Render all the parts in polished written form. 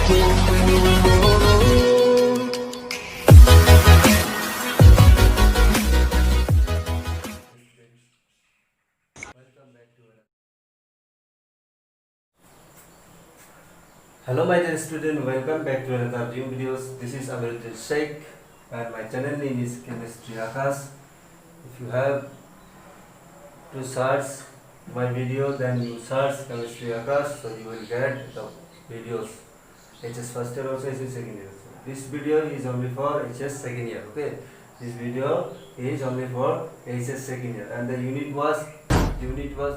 Hello my dear student, welcome back to another new videos. This is Amiruddin Sheikh and my channel name is Chemistry Akash. If you have to search my video, then you search Chemistry Akash, so you will get the videos HS first year also, HS second year also. This video is only for HS second year, okay? This video is only for HS second year, and the unit was what? The unit was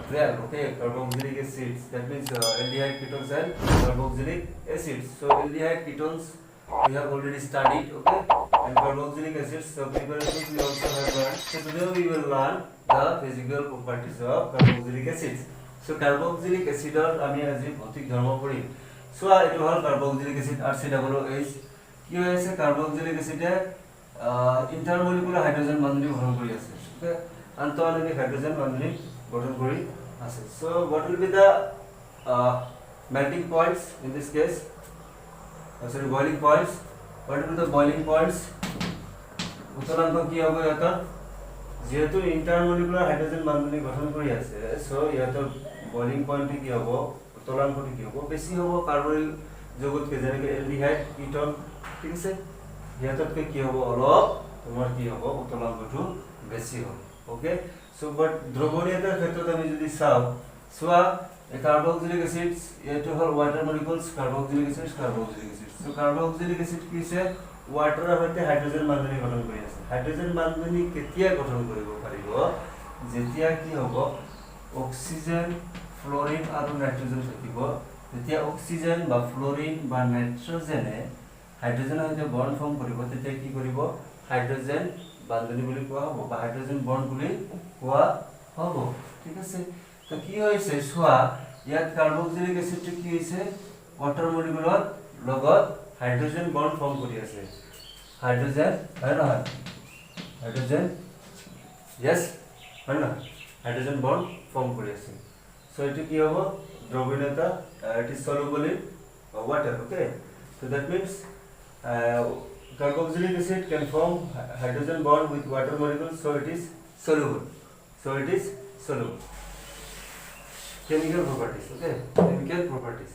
12, okay, carboxylic acids. That means aldehyde ketones and carboxylic acids. So aldehyde ketones we have already studied, okay, and carboxylic acids. So preparations we also have learned. So today we will learn the physical properties of carboxylic acids. So carboxylic acid or আমি আজি ভৌতিক ধৰ্ম পঢ়িম. So এটো হল carboxylic acid RCOOH. কি হৈছে carboxylic acid ইন্টাৰমলিকুলাৰ hydrogen বন্ধনী গ্ৰহণ কৰি আছে, okay, আন্তঃআণৱিক হাইড্ৰোজেন বন্ধনী gotton kori ase. So what will be the melting points in this case? Sorry, boiling points. What will be the boiling points? উত্তৰাংক কি হ'ব ইয়াত? যেহেতু ইন্টাৰমলিকুলাৰ হাইড্ৰোজেন বন্ধনী গঠন কৰি আছে, সো ইয়াত boiling point কি হ'ব? উত্তৰাংকটো কি হ'ব? বেছি হ'ব কাৰ্বনিক যৌগতকে, যেনেকৈ এলডিহাইড কিটোন, ঠিক আছে? ইয়াতকৈ কি হ'ব? অলপ তোমাৰ কি হ'ব? উত্তৰাংকটো বেছি হ'ব, ওকে? So but দ্রবণীয়তার ক্ষেত্রে আমি যদি চাও, সোয়া কার্বক্সিলিক অ্যাসিডস এটো হল water molecules, carboxylic acids. So carboxylic acid কি আছে? ওয়াটাৰৰ সৈতে হাইড্ৰোজেন বন্ধনী গঠন কৰি আছে। হাইড্ৰোজেন বন্ধনী কেতিয়া গঠন কৰিব পাৰিব? যেতিয়া কি হ'ব? অক্সিজেন, ফ্লোৰিন আৰু নাইট্ৰজেন থাকিব। যেতিয়া অক্সিজেন বা ফ্লোৰিন বা নাইট্ৰজেনে হাইড্ৰোজেনৰ সৈতে বন্ড ফৰ্ম কৰিব, তেতিয়া কি কৰিব? হাইড্ৰোজেন বন্ধনী বুলি কোৱা হ'ব বা হাইড্ৰোজেন বন্ড বুলি কোৱা হ'ব, ঠিক আছে? তো কি হৈছে সোৱা, ইয়াত কাৰ্বক্সিলিক এসিডটো কি হৈছে? ওয়াটাৰ মলিকুলৰ লগত হাইড্ৰোজেন বন্ড ফৰ্ম কৰি আছে। হাইড্ৰোজেন হয় নহয়? হাইড্ৰোজেন, yes, হয় নহয়? হাইড্ৰোজেন বন্ড ফৰ্ম কৰি আছে। সো এটো কি হ'ব? দ্ৰবণীয়তা, it is soluble in water, okay? So that means carboxylic acid can form hydrogen bond with water molecules, so it is soluble. Chemical properties, okay? Chemical properties.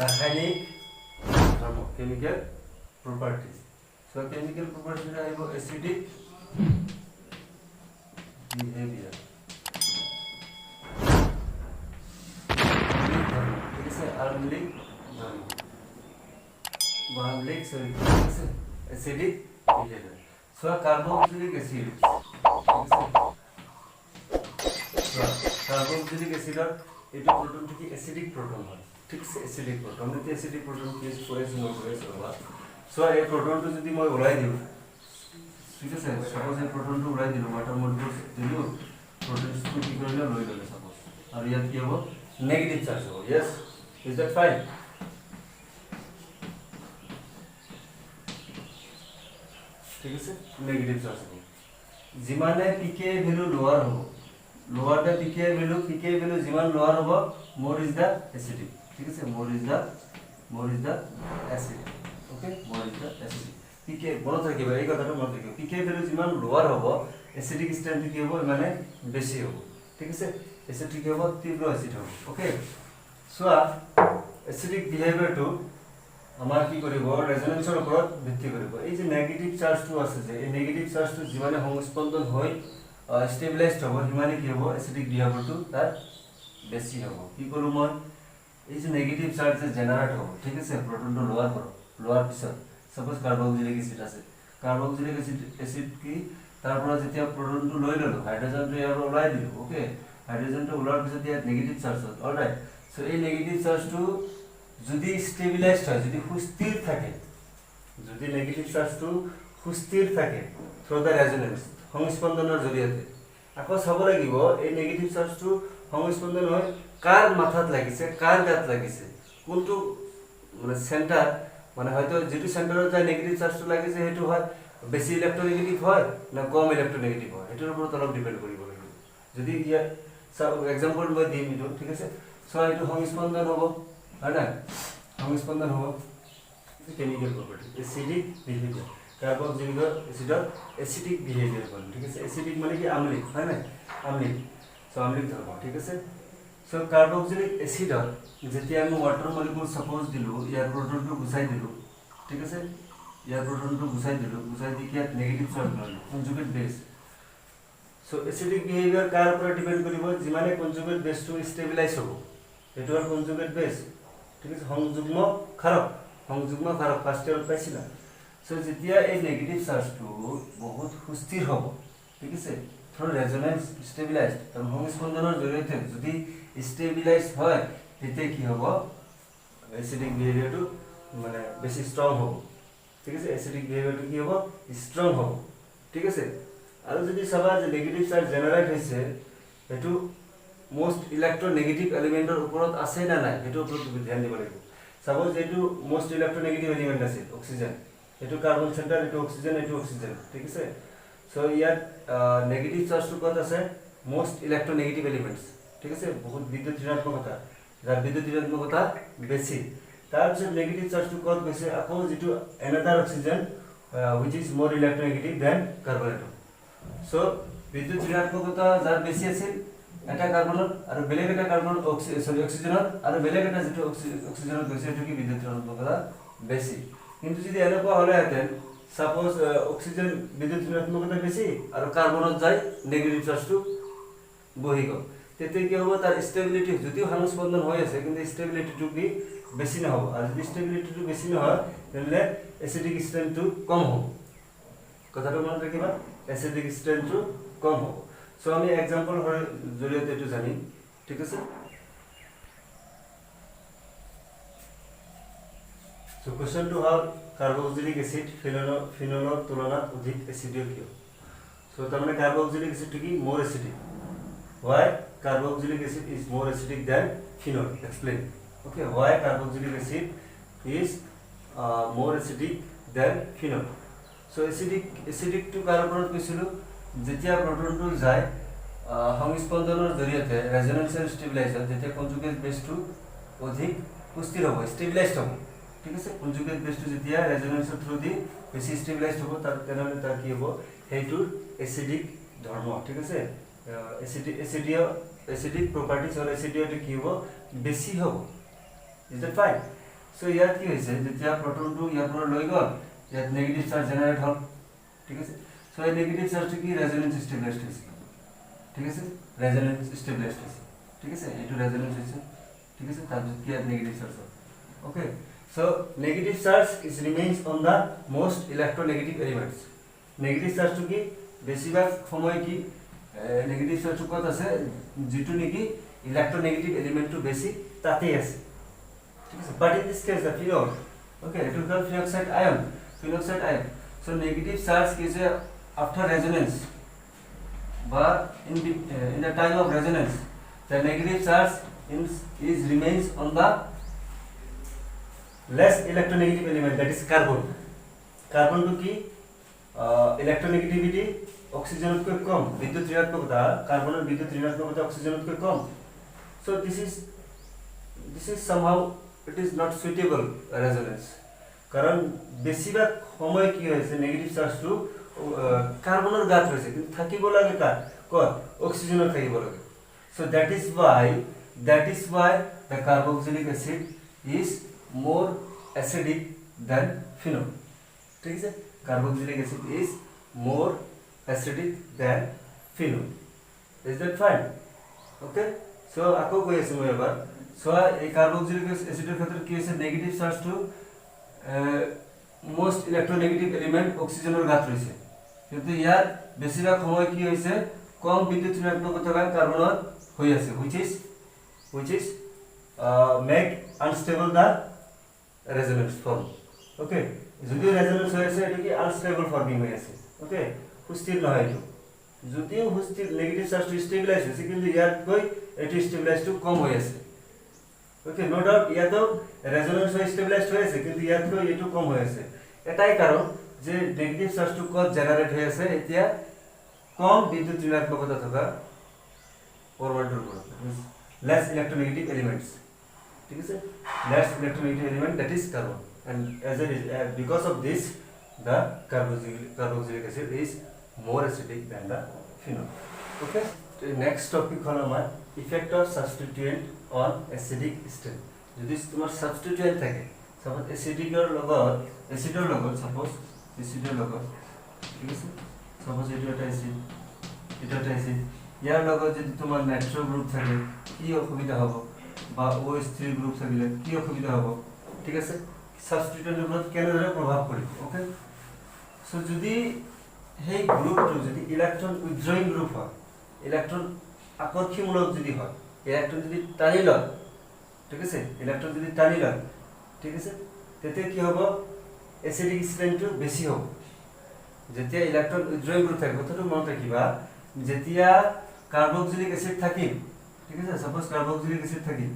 Rasayanik chemical properties. So chemical properties are acidic behavior. Acidic behavior. So carboxylic acid, carboxylic acid এটো proton থেকে acidic proton হয়, ঠিক আছে? Acidic proton, এই acidic proton কি ফোরেস হবা। So এই প্রোটনটো যদি মই উলাই দিও, ঠিক আছে? সাপোজ এই প্রোটনটো উলাই দিলো, ওয়াটার মলিকুলস দিলো, প্রোটনটো কি কৰিলে লৈ ললে সাপোজ, আৰু ইয়াত কি হ'ব? নেগেটিভ চাৰ্জ হ'ব। yes, is that fine? ঠিক আছে? নেগেটিভ চার্জ হবে। যিমানে পিকে ভ্যালু লোয়ার হবে, লোয়ার দা পিকে ভ্যালু যিমান লোয়ার হবে, মোর ইজ দা অ্যাসিডিক, ঠিক আছে? More is the acid, okay? More is the acid. PK মনে থাকিব, এই কথাটা মনে থাকিব। পিকে ভ্যালু যিমান লোয়ার হবে, অ্যাসিডিক স্ট্রেংথ কি হবে? মানে বেশি হবে, ঠিক আছে? অ্যাসিডিক কি হবে? তীব্র অ্যাসিড হবে, ওকে? সো অ্যাসিডিক বিহেভিয়ারটো আমাৰ কি কৰিব? ৰেজনেন্সৰ ওপৰত ভিত্তি কৰিব। এই যে নেগেটিভ চাৰ্জটো আছে, যে এই নেগেটিভ চাৰ্জটো যিমানে সংস্পন্দন হৈ ষ্টেবিলাইজড হ'ব, সিমানে কি হ'ব? এচিডিক বিহেভিয়াৰটো তাৰ বেছি হ'ব। কি কৰোঁ মই? এই যে নেগেটিভ চাৰ্জ যে জেনাৰেট হ'ব, ঠিক আছে? প্ৰটনটো লোৱাৰ পিছত সাপোজ কাৰ্বক্সিলিক এসিড আছে, কাৰ্বক্সিলিক এসিড কি তাৰ পৰা যেতিয়া প্ৰটনটো লৈ ললো, হাইড্ৰোজেনটো ইয়াৰ পৰা ওলাই দিলো, ওকে? হাইড্ৰোজেনটো ওলোৱাৰ পিছত ইয়াত নেগেটিভ চাৰ্জ হ'ল, অলৰাইট? সো এই নেগেটিভ চাৰ্জটো যদি স্টেবিলাইজড হয়, যদি সুস্থিৰ থাকে, যদি নেগেটিভ চাৰ্জটো সুস্থিৰ থাকে থ্ৰু দ্য ৰেজনেন্স, সংস্পন্দনৰ জৰিয়তে, আকৌ চাব লাগিব এই নেগেটিভ চাৰ্জটো সংস্পন্দন হয় কাৰ মাথাত লাগিছে, কাৰ গাত লাগিছে, কোনটো মানে সেন্টাৰ, মানে হয়তো যেটো সেন্টাৰত যায় নেগেটিভ চাৰ্জটো লাগিছে সেইটো হয় বেছি ইলেক্ট্ৰনেগেটিভ হয় না কম ইলেক্ট্ৰনেগেটিভ হয় এটোৰ ওপৰত অলপ ডিপেন্ড কৰিব লাগিব যদি ইয়া এক্সাম্পল মই দিম এটো ঠিক আছে সো এটো সংস্পন্দন হ'ব হয় না সংস্পন্দন হ'ব chemical property acidic behaviour carboxylic এসিডৰ এসিডিক বিহেভিয়ার বলে ঠিক আছে এসিডিক মানে কি আম্লিক হয় না আম্লিক সো আম্লিক ধর্ম ঠিক আছে সো কার্বক্সিলিক এসিডৰ যেতিয়া আমি ওয়াটাৰ মলিকুল সাপোজ দিলো ইয়াৰ প্ৰোটনটো গুছাই দিলো ঠিক আছে ইয়াৰ প্ৰোটনটো গুছাই দিলো গুছাই দি কি নেগেটিভ চাৰ্জ ললো conjugate base so acidic behaviour কাৰ উপৰ ডিপেন্ড কৰিব যিমানে কনজুগেট বেসটো স্টেবিলাইজ হ'ব এটো আর কনজুগেট বেস ঠিক আছে সংযুগ্ম ক্ষারক সংযুগ্ম ক্ষারক ফার্স্ট ইয়ার পাইছিলা সো যেতিয়া এই নেগেটিভ চার্জটো বহুত সুস্থিৰ হ'ব ঠিক আছে থ্ৰু ৰেজোনেন্স স্টেবিলাইজড আৰু সংস্পন্দনৰ জৰিয়তে যদি স্টেবিলাইজ হয় তেতিয়া কি হ'ব এসিডিক বিহেভিয়াৰটো মানে বেছি ষ্ট্ৰং হ'ব ঠিক আছে এসিডিক বিহেভিয়াৰটো কি হ'ব ষ্ট্ৰং হ'ব ঠিক আছে আৰু যদি চাবা যে নেগেটিভ চাৰ্জ জেনাৰেট হৈছে এটো মোস্ট ইলেক্ট্ৰোনেগেটিভ এলিমেন্টৰ ওপৰত আছে না নাই এটো ওপৰত ধ্যান দিব লাগিব সাপোজ এটো মোস্ট ইলেক্ট্ৰোনেগেটিভ এলিমেন্ট আছে অক্সিজেন এটো কার্বন সেন্টার এটো অক্সিজেন ঠিক আছে সো ইয়াত নেগেটিভ চার্জটো কত আছে মোস্ট ইলেক্ট্ৰোনেগেটিভ এলিমেন্টস ঠিক আছে বহুত বিদ্যুৎ ঋণাত্মকতা যার বিদ্যুৎ ঋণাত্মকতা বেশি তার পিছত নেগেটিভ চার্জটো কত বেশি আকৌ যেটো another oxygen which is more electronegative than carbon atom so বিদ্যুৎ ঋণাত্মকতা যার বেশি আছে এটা কার্বনত আৰু বেলেগ এটা কাৰ্বন অক্সিজেনত আৰু বেলেগ এটা যেটো অক্সিজেনত গৈছে এটো কি বিদ্যুৎ ঋণাত্মকতা বেশি কিন্তু যদি এনেকুৱা হলে হেতেন সাপোজ অক্সিজেন বিদ্যুৎ ঋণাত্মকতা বেশি আৰু কাৰ্বনত যায় নেগেটিভ চাৰ্জটো বহি গল তেতে কি হ'ব তাৰ ষ্টেবিলিটি যদিও সংস্পন্দন হৈ আছে কিন্তু ষ্টেবিলিটিটো কি বেশি না হ'ব আৰু যদি ষ্টেবিলিটিটো বেশি নহয় তেলে এসিডিক স্ট্ৰেংথটো কম হ'ব কথাটো মনত ৰাখিবা এসিডিক স্ট্ৰেংথটো কম হ'ব সো আমি এক্সাম্পল জৰিয়তে এটো জানিম ঠিক আছে সো কোশ্চেন টু হাউ কাৰ্বক্সিলিক এসিড ফিনলৰ তুলনাত অধিক এসিডিক কিয় সো তাৰমানে কার্বক্সিলিক এসিডটো কি মোর acidic why carboxylic acid is more acidic than phenol explain okay why carboxylic acid is more acidic than phenol so acidic to কার্বনত কৈছিলো যেতিয়া প্রোটনটো যায় সংস্পন্দনৰ জৰিয়তে ৰেজোনেন্সৰ স্টেবিলাইজাৰ যেতিয়া কনজুগেট বেসটো অধিক সুস্থিৰ হ'ব স্টেবিলাইজড হ'ব ঠিক আছে কনজুগেট বেসটো যেতিয়া ৰেজোনেন্সৰ থ্ৰু দি বেছি স্টেবিলাইজড হ'ব তাৰ তেনেহলে তাৰ কি হ'ব হেইটো এসিডিক ধৰ্ম ঠিক আছে এসিডিক প্রপার্টিজ or এসিডিটি কি হ'ব বেছি হ'ব ইজ দ্যাট ফাইন সো ইয়াত কি হৈছে যেতিয়া প্রোটনটো ইয়াৰ পৰা লৈ গল ইয়াত নেগেটিভ চাৰ্জ জেনাৰেট হ'ল ঠিক আছে সো এই নেগেটিভ চাৰ্জটো কি ৰেজোনেন্স স্টেবিলাইজড হৈছে ঠিক আছে ৰেজোনেন্স স্টেবিলাইজড হৈছে ঠিক আছে এটো ৰেজোনেন্স হৈছে ঠিক আছে তাৰপিছত কি ইয়াত নেগেটিভ চাৰ্জ হ'ল okay so negative charge is remains on the most electronegative elements negative চাৰ্জটো কি বেছিভাগ সময় কি নেগেটিভ চাৰ্জটো কত আছে যেটো নেকি ইলেক্ট্ৰোনেগেটিভ এলিমেন্টটো বেছি তাতে আছে ঠিক আছে but in this case the phenol okay it will call phenoxide ion so negative charge is after resonance but in the time of resonance the negative charge is remains on the less electronegative element that is carbon to ki electronegativity অক্সিজেনতকৈ কম বিদ্যুৎ ঋণাত্মকতা কার্বনের বিদ্যুৎ ঋণাত্মকতা অক্সিজেনতকৈ কম so this is somehow it is not suitable resonance কারণ বেছিভাগ সময় কি হৈছে negative চার্জটো কার্বনের গাত হৈছে কিন্তু থাকিব লাগে কার কত অক্সিজেনৰ থাকিব লাগে so that is why the carboxylic acid is more acidic than phenol ঠিক আছে carboxylic acid is more acidic than phenol is that fine okay so আকৌ কৈ আছো মই এবাৰ so এই কাৰ্বক্সিলিক এসিডৰ ক্ষেত্ৰত কি হৈছে নেগেটিভ চাৰ্জটো মোস্ট ইলেক্ট্ৰোনেগেটিভ এলিমেন্ট অক্সিজেনৰ গাত ৰৈছে কিন্তু ইয়াত বেছিভাগ সময় কি হৈছে কম বিদ্যুৎ ঋণাত্মকতা কার্বনত হৈ আছে which is make unstable the resonance form okay যদিও রেজোনেন্স হৈ আছে এটো কি আনস্টেবল ফর্মিং হৈ আছে ওকে সুস্থিৰ নহয় এটো যদিও সুস্থিৰ নেগেটিভ চার্জটো স্টেবিলাইজ হৈছে কিন্তু ইয়াত গৈ এটো স্টেবিলাইজটো কম হৈ আছে ওকে নো ডাউট ইয়াতো রেজোনেন্স হৈ স্টেবিলাইজ হৈ আছে কিন্তু ইয়াত গৈ এটো কম হৈ আছে এটাই কারণ যে নেগেটিভ চাৰ্জটো কত জেনাৰেট হৈ আছে এতিয়া কম বিদ্যুৎ ঋণাত্মকতা থকা পৰমাণুৰ ওপৰত less electronegative elements ঠিক আছে less electronegative element that is carbon and as a because of this the carboxylic acid is more acidic than the phenol okay so next topic হল আমাৰ effect of substituent on acidic state যদি তোমাৰ substituent থাকে suppose acidicৰ লগত suppose acidৰ লগত ঠিক আছে suppose এইটো এটা acid এটা acid ইয়াৰ লগত যদি তোমাৰ নাইট্ৰো গ্ৰুপ থাকে কি অসুবিধা হ'ব বা OH3 গ্ৰুপ থাকিলে কি অসুবিধা হ'ব ঠিক আছে সাবস্টিটিউটেন্টৰ ওপৰত কেনেদৰে প্ৰভাৱ পৰিব ওকে সো যদি সেই গ্ৰুপটো যদি ইলেক্ট্ৰন উইথড্ৰয়িং গ্ৰুপ হয় ইলেক্ট্ৰন আকৰ্ষণমূলক যদি হয় ইলেক্ট্ৰন যদি টানি লয় ঠিক আছে ইলেক্ট্ৰন যদি টানি লয় ঠিক আছে তেতিয়া কি হ'ব এসিডিক স্ট্ৰেন্থটো বেছি হ'ব যেতিয়া ইলেক্ট্ৰন উইথড্ৰয়িং গ্ৰুপ থাকে কথাটো মনত ৰাখিবা যেতিয়া কাৰ্বক্সিলিক এসিড থাকিল ঠিক আছে সাপোজ কাৰ্বক্সিলিক এসিড থাকিল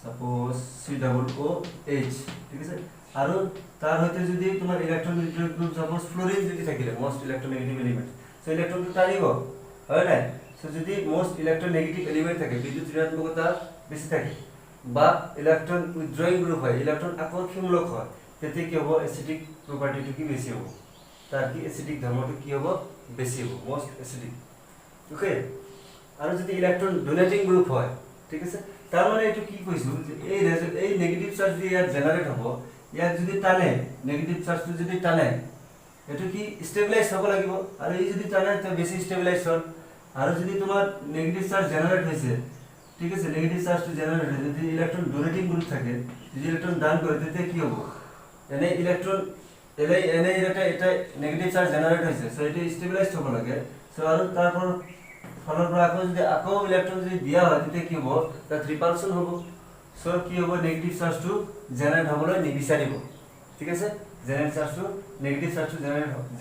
সাপোজ COOH ঠিক আছে আৰু তাৰ হৈতে যদি তোমাৰ electron withdrawing group suppose Florin যদি থাকিলে মোস্ট ইলেক্ট্ৰোনেগেটিভ এলিমেন্ট সো ইলেক্ট্ৰনটো টানিব হয় নাই সো যদি মোস্ট ইলেক্ট্ৰোনেগেটিভ এলিমেন্ট থাকে বিদ্যুৎ ঋণাত্মকতা বেছি থাকে বা ইলেক্ট্ৰন উইথড্ৰয়িং গ্ৰুপ হয় ইলেক্ট্ৰন আকৰ্ষণমূলক হয় তেতিয়া কি হ'ব এসিডিক প্ৰপাৰ্টিটো কি বেছি হ'ব তাৰ কি এসিডিক ধৰ্মটো কি হ'ব বেছি হ'ব মোস্ট এসিডিক ওকে আৰু যদি ইলেক্ট্ৰন ডোনেটিং গ্ৰুপ হয় ঠিক আছে তাৰ মানে এটো কি কৈছো যে এই নেগেটিভ চাৰ্জ যদি ইয়াত জেনাৰেট হ'ব ইয়াত যদি টানে নেগেটিভ চাৰ্জটো যদি টানে এটো কি ষ্টেবিলাইজ হ'ব লাগিব আৰু এই যদি টানে তে বেছি ষ্টেবিলাইজ হয় আৰু যদি তোমাৰ নেগেটিভ চাৰ্জ জেনাৰেট হৈছে ঠিক আছে নেগেটিভ চাৰ্জটো জেনাৰেট হয় যদি ইলেক্ট্ৰন ডোনেটিং গ্ৰুপ থাকে যদি ইলেক্ট্ৰন দান কৰে তেতিয়া কি হ'ব এনে ইলেক্ট্ৰন এনে এটা নেগেটিভ চাৰ্জ জেনাৰেট হৈছে সো এটো ষ্টেবিলাইজ হ'ব লাগে সো আৰু তাৰপৰ ফলৰ পৰা আকৌ ইলেক্ট্ৰন যদি দিয়া হয় তেতিয়া কি হ'ব তাত ৰিপালশন হ'ব সো কি হ'ব নেগেটিভ চাৰ্জটো জেনাৰেট হ'বলৈ নিবিচাৰিব ঠিক আছে জেনাৰেট চাৰ্জটো নেগেটিভ চাৰ্জটো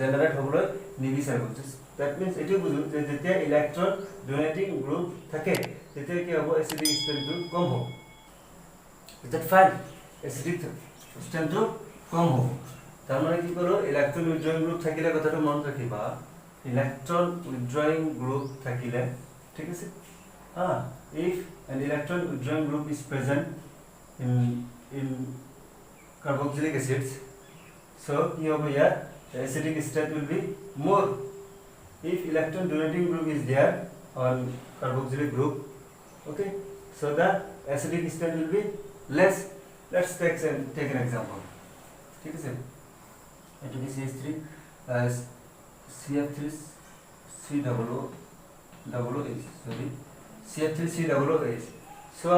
জেনাৰেট হ'বলৈ নিবিচাৰিব দ্যাট মিন্স এটো বুজো যে যেতিয়া ইলেক্ট্ৰন ডোনেটিং গ্ৰুপ থাকে তেতিয়া কি হ'ব এসিডিক স্ট্ৰেন্থটো কম হ'ব ইজ দ্যাট ফাইন এসিডিক স্ট্ৰেন্থটো কম হ'ব তাৰ মানে কি ক'লো ইলেক্ট্ৰন উইথড্ৰয়িং গ্ৰুপ থাকিলে কথাটো মনত ৰাখিবা electron withdrawing group thakile thik ase if an electron withdrawing group is present in carboxylic acids so ki hobe here the acidic state will be more if electron donating group is there on carboxylic group okay so the acidic state will be less let's take an example thik ase it is CH3 as CF3COOH sorry CF3COOH so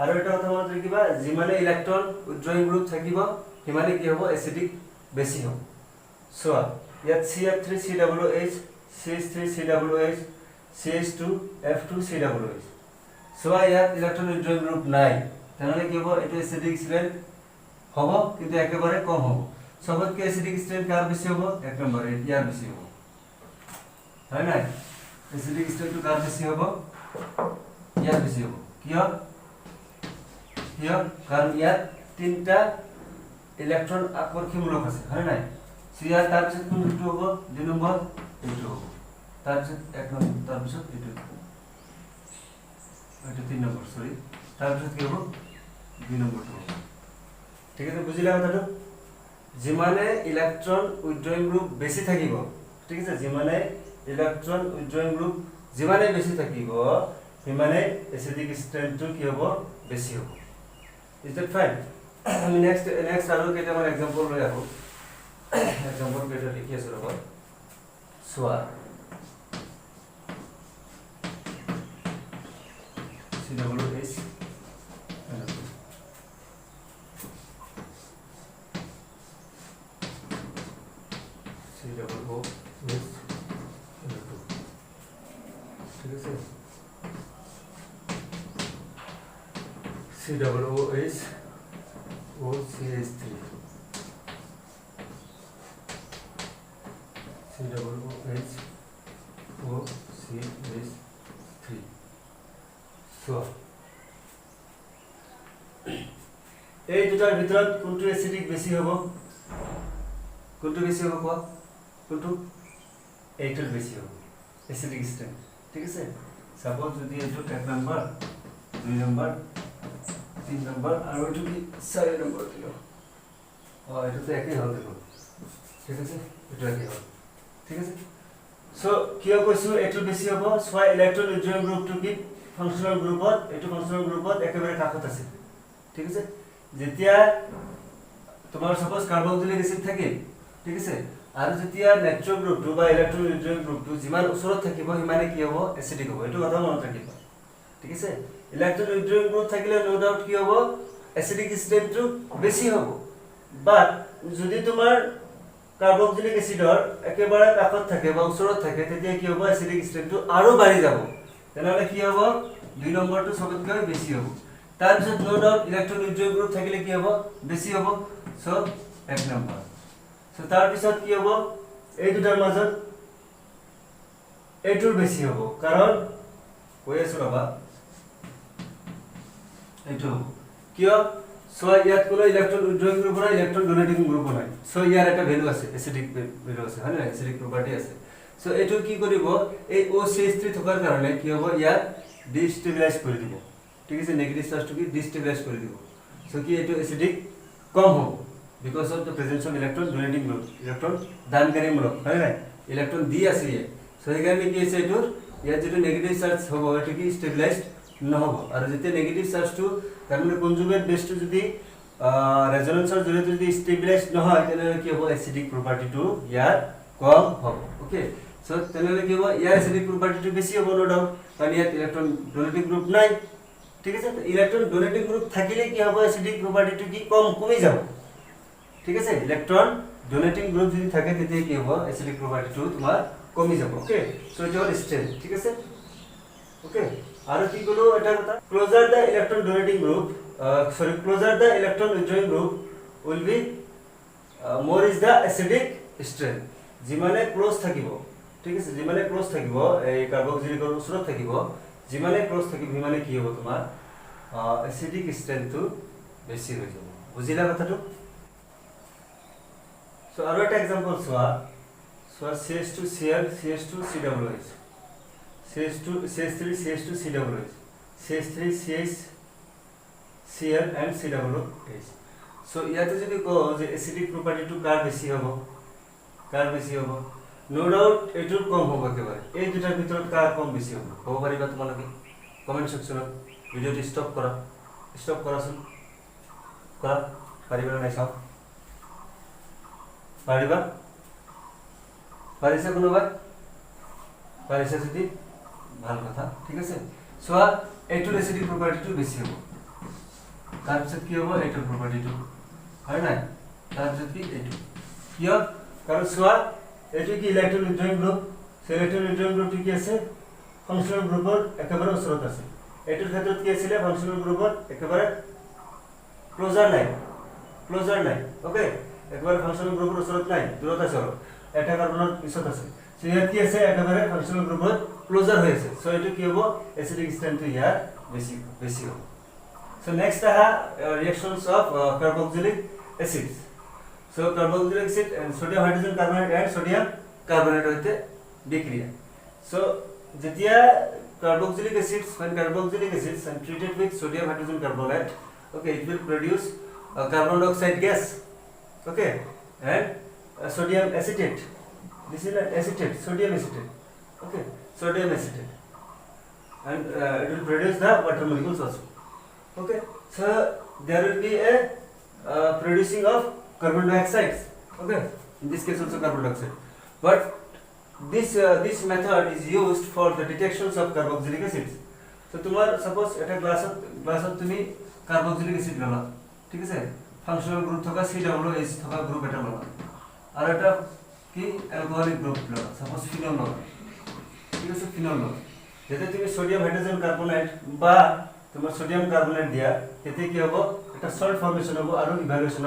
আৰু এটা কথা মনত ৰাখিবা যিমানে electron withdrawing group থাকিব হিমানে কি হ'ব acidic বেছি হ'ব so ইয়াত CF3COOH CH3COOH CH2F2COOH so ইয়াত ইলেক্ট্ৰন উইথড্ৰয়িং গ্ৰুপ নাই তেনে কি হ'ব এটো এসিডিক স্ট্ৰেন্থ হ'ব কিন্তু একেবাৰে কম হ'ব সবতকে এসিডিক স্ট্রেন্থ কার বেশি হবে এক নম্বর ইয়ার বেশি হবে হয় না এসিডিক স্ট্রেন্থ কার বেশি হবে ইয়ার বেশি হবে কিয় কারণ ইয়ার তিনটা ইলেকট্রন আকর্ষণমূলক আছে হয় না সিয়ার তার পিছত কোনটো হবে দুই নম্বৰ এইটো হবে তাৰ পিছত এক নম্বৰ তাৰ পিছত এইটো এইটো তিন নম্বৰ সৰি তাৰ পিছত কি হবে দুই নম্বৰটো হবে ঠিক আছে বুঝিলা কথাটো যিমানে ইলেক্ট্ৰন উইথড্ৰয়িং গ্ৰুপ বেছি থাকিব ঠিক আছে যিমানে ইলেক্ট্ৰন উইথড্ৰয়িং গ্ৰুপ যিমানে বেছি থাকিব সিমানে এসিডিক স্ট্ৰেন্থটো কি হ'ব বেছি হ'ব ইজ দ্যাট ফাইন আমি নেক্সট আৰু কেইটামান এক্সাম্পল লৈ আহো এক্সাম্পল কেইটা লিখি আছো ৰবা সোৱা COOH COOH OCH3 COOH OCH3 so এই দুটাৰ ভিতৰত কোনটো এসিডিক বেছি হ'ব কোনটো বেছি হ'ব কোৱা কোনটো এইটোৰ বেছি হ'ব এসিডিক স্ট্ৰেংথ ঠিক আছে সাপোজ যদি এইটো 1 নম্বৰ 2 নম্বৰ 3 নম্বৰ আৰু এইটো কি 4 নম্বৰ দিল এইটো তো একই হ'ল দেখো ঠিক আছে এইটো একই হ'ল ঠিক আছে সো কিয় কৈছো এইটো বেছি হ'ব সোয়া ইলেক্ট্রন নিউট্রন গ্রুপটো কি ফাংশনাল গ্রুপত এইটো ফাংশনাল গ্রুপত একেবাৰে কাষত আছে ঠিক আছে যেতিয়া তোমাৰ সাপোজ কাৰ্বক্সিলিক এসিড থাকে ঠিক আছে আৰু যেতিয়া নেট্ৰ গ্ৰুপটো বা ইলেক্ট্ৰন নিউট্ৰন গ্ৰুপটো যিমান ওচৰত থাকিব সিমানে কি হ'ব এসিডিক হ'ব এইটো কথা মনত ৰাখিবা ঠিক আছে ইলেক্ট্ৰন নিউট্ৰন গ্ৰুপ থাকিলে নো ডাউট কি হ'ব এসিডিক স্ট্ৰেংথটো বেছি হ'ব বাট যদি তোমাৰ কাৰ্বক্সিলিক এসিডৰ একেবাৰে কাষত থাকে বা ওচৰত থাকে তেতিয়া কি হ'ব এসিডিক স্ট্ৰেংথটো আৰু বাঢ়ি যাব তেনেহলে কি হ'ব 2 নম্বৰটো সবতকৈ বেছি হ'ব তাৰ পিছত নো ডাউট ইলেক্ট্ৰন নিউট্ৰন গ্ৰুপ থাকিলে কি হ'ব বেছি হ'ব সো 1 নম্বৰ সো তাৰ পিছত কি হ'ব এই দুটাৰ মাজত এইটোৰ বেছি হ'ব কাৰণ কৈ আছো ৰবা এইটো কিয় সো ইয়াত কোনো ইলেক্ট্ৰন উইথড্ৰয়িং গ্ৰুপ নাই ইলেক্ট্ৰন ডোনেটিং গ্ৰুপ নাই সো ইয়াৰ এটা ভ্যালু আছে এসিডিক ভ্যালু আছে হয় না এসিডিক প্ৰপাৰ্টি আছে সো এইটো কি কৰিব এই OCH3 থকাৰ কাৰণে কি হ'ব ইয়াত ডিস্টেবিলাইজ কৰি দিব ঠিক আছে নেগেটিভ চাৰ্জটো কি ডিস্টেবিলাইজ কৰি দিব সো কি এইটো এসিডিক কম হ'ব because of the presence of electron donating group electron দানকাৰী মূলক হয় না ইলেক্ট্ৰন দি আছে সো সেইকাৰণে কি আছে এইটোৰ ইয়াত যেটো নেগেটিভ চাৰ্জ হ'ব এটো কি ষ্টেবিলাইজড নহব আৰু যেতিয়া নেগেটিভ চাৰ্জটো তাৰমানে কনজুগেট বেসটো যদি ৰেজোনেন্সৰ জৰিয়তে যদি ষ্টেবিলাইজড নহয় তেনে কি হ'ব এসিডিক প্ৰপাৰ্টিটো ইয়াৰ কম হ'ব ওকে সো তেনে কি হ'ব ইয়াৰ এসিডিক প্ৰপাৰ্টিটো বেছি হ'ব নো ডাউট কাৰণ ইয়াত ইলেক্ট্ৰন ডোনেটিং গ্ৰুপ নাই ঠিক আছে ইলেক্ট্ৰন ডোনেটিং গ্ৰুপ থাকিলে কি হ'ব এসিডিক প্ৰপাৰ্টিটো কি কমি যাব ঠিক আছে ইলেক্ট্ৰন ডোনেটিং গ্ৰুপ যদি থাকে তেতিয়া কি হ'ব এসিডিক প্ৰপাৰ্টিটো তোমাৰ কমি যাব ওকে সো এটা হ'ল স্ট্ৰেংথ ঠিক আছে ওকে আৰু কি কলো এটা কথা closer the electron donating group closer the electron withdrawing group will be more is the acidic strength যিমানে ক্লোজ থাকিব ঠিক আছে যিমানে ক্লোজ থাকিব এই কাৰ্বক্সিলিকৰ ওচৰত থাকিব যিমানে ক্লোজ থাকিব সিমানে কি হ'ব তোমাৰ এসিডিক স্ট্ৰেংথটো বেছি হৈ যাব বুজিলা কথাটো সো আৰু এটা example soya CH2Cl CH2COOH CH3CH2COOH CH3CHCl and COOH so ইয়াতে যদি কও যে এসিডিক প্ৰপাৰ্টিটো কাৰ বেছি হ'ব নো ডাউট এটোৰ কম হ'ব একেবাৰে এই দুটাৰ ভিতৰত কাৰ কম বেছি হ'ব পাৰিবা তোমালোকে কমেন্ট সেকশনত ভিডিওটো স্টপ কৰাচোন কৰা পাৰিবা নাই চাও পাৰিবা পাৰিছে কোনোবা পাৰিছে যদি ভাল কথা ঠিক আছে সোয়া এইটোৰ এসিডিক প্ৰপাৰ্টিটো বেছি হ'ব তাৰপিছত কি হ'ব এইটোৰ প্ৰপাৰ্টিটো হয় নাই তাৰপিছত কি এইটো কিয় কাৰণ সোয়া এইটো কি ইলেক্ট্ৰন উইথড্ৰয়িং গ্ৰুপ ইলেক্ট্ৰন উইথড্ৰয়িং গ্ৰুপটো কি আছে ফাংশনাল গ্ৰুপৰ একেবাৰে ওচৰত আছে এইটোৰ ক্ষেত্ৰত কি আছিল ফাংশনাল গ্ৰুপৰ একেবাৰে ক্লোজাৰ নাই ওকে একেবাৰে ফাংশনাল গ্ৰুপৰ ওচৰত নাই দূৰত আছে এটা কাৰ্বনৰ পিছত আছে সো ইয়াত কি আছে একেবাৰে ফাংশনাল গ্ৰুপৰ ক্লোজাৰ হৈ আছে সো এইটো কি হ'ব এসিডিক স্ট্ৰেংথটো ইয়াৰ বেছি হ'ব সো নেক্সট আহা reactions of carboxylic acids so carboxylic acid and sodium hydrogen carbonate and sodium carbonate হইতে বিক্ৰিয়া সো যেতিয়া carboxylic acids when carboxylic acids are treated with sodium hydrogen carbonate okay it will produce carbon dioxide gas okay and sodium acetate this is an acetate sodium acetate okay sodium acetate and it will produce the water molecules also okay so there will be a producing of carbon dioxide okay in this case also carbon dioxide but this method is used for the detections of carboxylic acids so তোমার suppose এটা গ্লাসত তুমি carboxylic acid ললা ঠিক আছে functional group থকা COOH থকা group এটা ললা আর এটা কি অ্যালকোহলিক গ্রুপ ললা সাপোজ ফিনল ললা ঠিক আছে ফিনল ললা যেটা তুমি সোডিয়াম হাইড্রোজেন কার্বনেট বা তোমার সোডিয়াম কার্বনেট দিয়া তেতে কি হবে এটা সল্ট ফর্মেশন হবে আর evaluation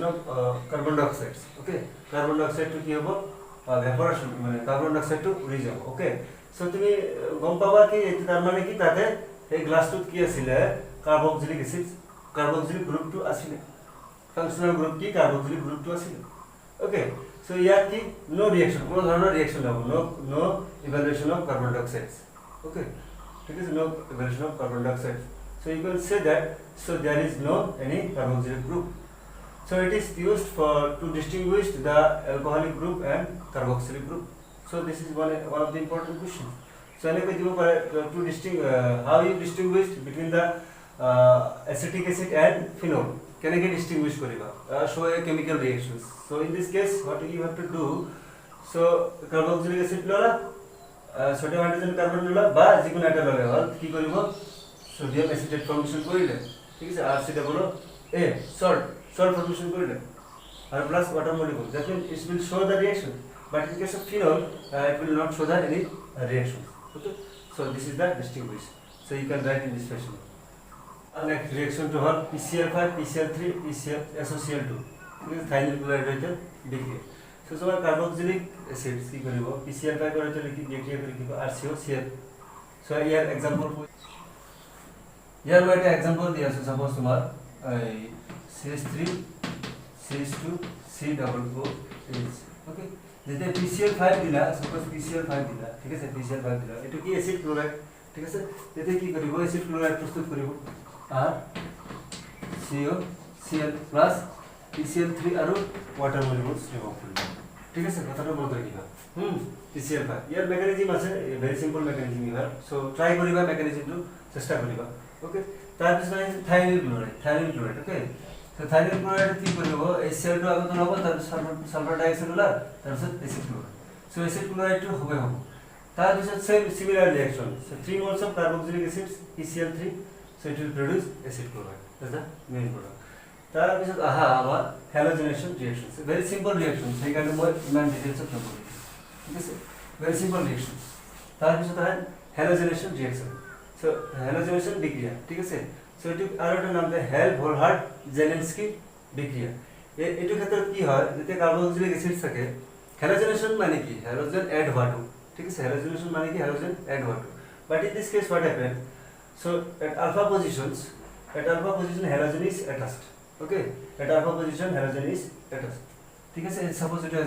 of carbon dioxide okay carbon dioxide টু কি হবে ভেপোরেশন মানে কার্বন ডাইঅক্সাইড টু উৰি যাব ওকে সো তুমি গম পাবা কি এটা তার মানে কি তাতে এই গ্লাসটোত কি আছিল কার্বক্সিলিক এসিড কার্বক্সিলিক গ্রুপটো আছিল ফাংশনাল গ্রুপ কি কার্বক্সিলিক গ্রুপটো আছিল ওকে সো ইয়াত কি নো রিঅ্যাকশন কোনো ধরনের রিঅ্যাকশন হবে no evaluation of carbon dioxide okay ঠিক আছে no evaluation of carbon dioxide so you can say that so there is no any carboxylic group so it is used for to distinguish the alcoholic group and carboxylic group so this is one of the important questions so to how you distinguish between the acetic acid and phenol can I get distinguish koriba show a chemical reactions so in this case what you have to do so carboxylic acid lola sodium hydrogen carbon lola ba jikun eta lole hol ki koribo sodium acetate formation korile ঠিক আছে আর সেটা হলো a salt formation korile are plus water molecule that means it will show the reaction but in case of phenol it will not show the any reaction okay so this is the distinguish so you can write in this fashion next reaction to have PCl5 PCl3 PCl SOCl2 ঠিক আছে thionyl chloride হইতে বিক্রিয়া so সব carboxylic acids কি করিব PCl5 করে চলে কি বিক্রিয়া করে কি RCOCl so here example here we have example दिया so suppose तुम्हार CH3 CH2 C+O okay যেতে PCl5 দিলা suppose PCl5 দিলা ঠিক আছে PCl5 দিলা এটো কি অ্যাসিড ক্লোরাইড ঠিক আছে যেতে কি করিব অ্যাসিড ক্লোরাইড প্রস্তুত করিব আর COCl plus PCl3 আর ওয়াটার মলিকুলস রিমুভ করিব ঠিক আছে কথাটা বলতে কিবা PCl5 ইয়ার মেকানিজম আছে very simple mechanism you have so try করিবা মেকানিজম টু চেষ্টা করিবা ওকে তার পিছনে থাইনিল ক্লোরাইড ওকে তো থাইনিল ক্লোরাইড কি করিব HCl2 আগত লব তার সালফার ডাইঅক্সাইড হলা তার সাথে acid chloride so acid chloride টু হবে তার পিছনে same similar reaction so 3 moles of carboxylic acid PCl3 so it will produce acid chloride that's the main product তার পিছনে আমার halogenation reaction very simple reaction সেইখানে মই ইমান ডিটেইলস অফ নকৰি ঠিক আছে ভেরি সিম্পল রিঅ্যাকশন তার পিছনে হ্যালোজেনেশন রিঅ্যাকশন সো হ্যালোজেনেশন বিক্রিয়া ঠিক আছে সো এটু আর একটা নাম দেয় হেল ভোলহার্ট জেলেনস্কি বিক্রিয়া এটু ক্ষেত্রে কি হয় যেতে কার্বক্সিলিক অ্যাসিড থাকে হ্যালোজেনেশন মানে কি হ্যালোজেন অ্যাড ভাটু ঠিক আছে হ্যালোজেনেশন মানে কি হ্যালোজেন অ্যাড ভাটু but in this case what happen so at alpha position halogen is attached okay at alpha position halogen is attached ঠিক আছে সাপোজ এটা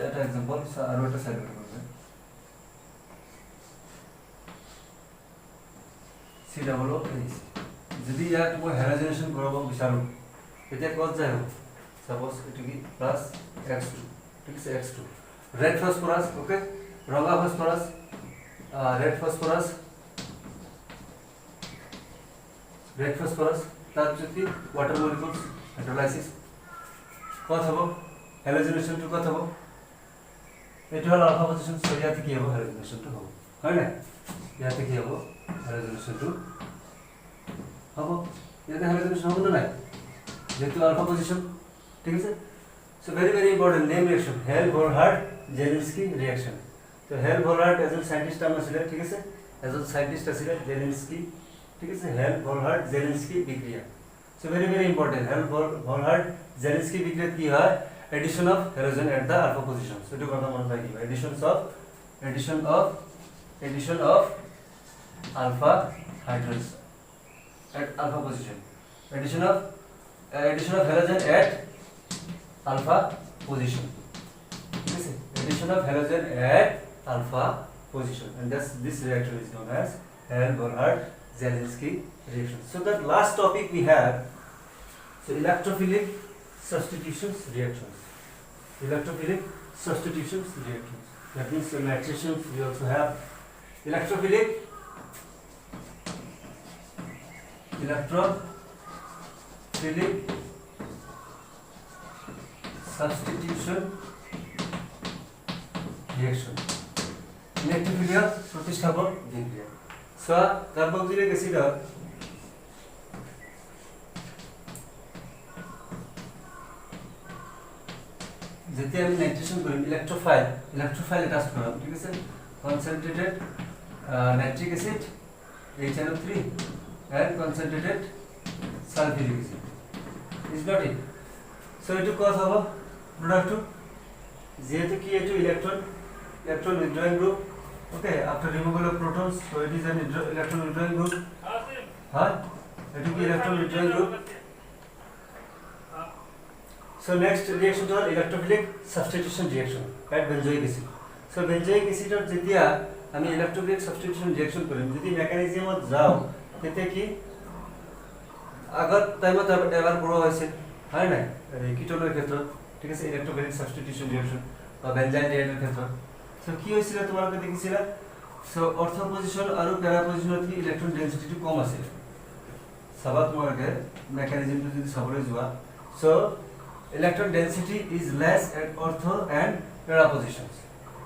একটা एग्जांपल আর একটা সাইড করবে সি ডাবল ও যদি ইয়াত মই হ্যালোজেনেশন করব বিচাৰো তেতিয়া কত যায় সাপোজ এটা কি প্লাস x2 ঠিক আছে x2 রেড ফসফরাস ওকে রঙা phosphorus red phosphorus red phosphorus তার যদি ওয়াটার মলিকুলস হাইড্রোলাইসিস কত হবে হ্যালোজেনেশন টু কত হবে এটা হলো আলফা পজিশন সো ইয়াতে কি হবে হ্যালোজেনেশন টু হবে হয় না ইয়াতে কি হবে হ্যালোজেনেশন টু হবে ইয়াতে হ্যালোজেনেশন হবে না যেহেতু আলফা পজিশন ঠিক আছে so very important name reaction Hell Volhard Zelinsky reaction তো হেল ভোলহার্ট এজন সায়েন্টিস্ট আছিল ঠিক আছে এজন সায়েন্টিস্ট আছিল জেলেনস্কি ঠিক আছে হেল ভোলহার্ট জেলেনস্কি বিক্রিয়া so very important Hell Volhard Zelinsky বিক্রিয়া কি হয় addition of halogen at the alpha position so এটা কথা মনে রাখবা addition of alpha hydrogen at alpha position addition of halogen at alpha position addition of halogen at alpha position and this reaction is known as Hell-Bollard-Zielinski reaction. So the last topic we have so electrophilic substitutions reactions that means the nitrations we also have electrophilic substitution reaction electrophilia প্রতিস্থাপন বিক্রিয়া so carboxylic acid যেতে আমি nitration করি electrophile attach করলাম ঠিক আছে concentrated nitric acid HNO3 and concentrated sulfuric acid is not it so it cause of product যেহেতু কি এটো electron withdrawing group okay after removal of protons so it is an electron withdrawing group এটো কি electron withdrawing group So next reaction to electrophilic substitution reaction at benzoic acid. So benzoic acid যেতিয়া আমি electrophilic substitution reaction কৰিম যদি মেকানিজমত যাও তেতিয়া কি আগত টাইমত এবাৰ কৰা হৈছিল হয় নাই কিটনৰ ক্ষেত্ৰত ঠিক আছে electrophilic substitution reaction বা বেনজাইন ৰিয়েক্টৰ ক্ষেত্ৰত সো কি হৈছিল তোমালোকে দেখিছিলা সো অৰ্থ পজিশন আৰু প্যাৰা পজিশনত কি ইলেক্ট্ৰন ডেন্সিটি কম আছে সাবা তোমালোকে মেকানিজমটো যদি চাবলৈ যোৱা so electron density is less at ortho and para positions.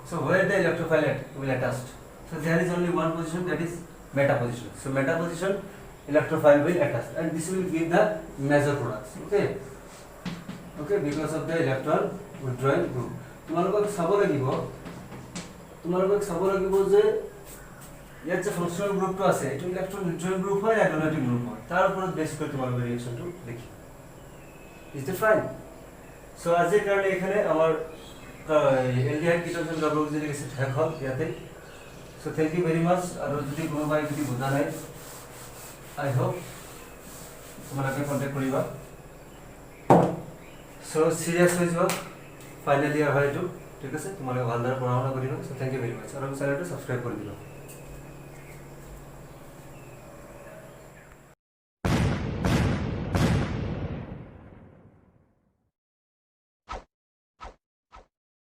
So where the electrophile will attach. So there is only one position, that is meta position. So meta position electrophile will attach and this will give the major products. Okay, because of the electron withdrawing group. তোমালোকক চাব লাগিব যে ইয়াত যে functional গ্ৰুপটো আছে এটো electron withdrawing group হয় না ডোনেটিং গ্ৰুপ হয় তাৰ ওপৰত বেস কৰি তোমালোকে ৰিঅ্যাকশনটো লিখি is it fine? So আজিৰ কাৰণে এখানে আমাৰ এলডিহাইড কিটোন কাৰ্বক্সিলিক এসিড শেষ হ'ল ইয়াতে সো থ্যাংক ইউ ভেৰি মাচ আৰু যদি কোনোবাই যদি বুজা নাই আই হোপ তোমালোকে কন্টাক্ট কৰিবা সো সিৰিয়াস হৈ যোৱা ফাইনাল ইয়াৰ হয় এইটো ঠিক আছে তোমালোকে ভালদৰে পঢ়া শুনা কৰিবা সো থ্যাংক ইউ ভেৰি মাচ আৰু চেনেলটো সাবস্ক্ৰাইব কৰি দিবা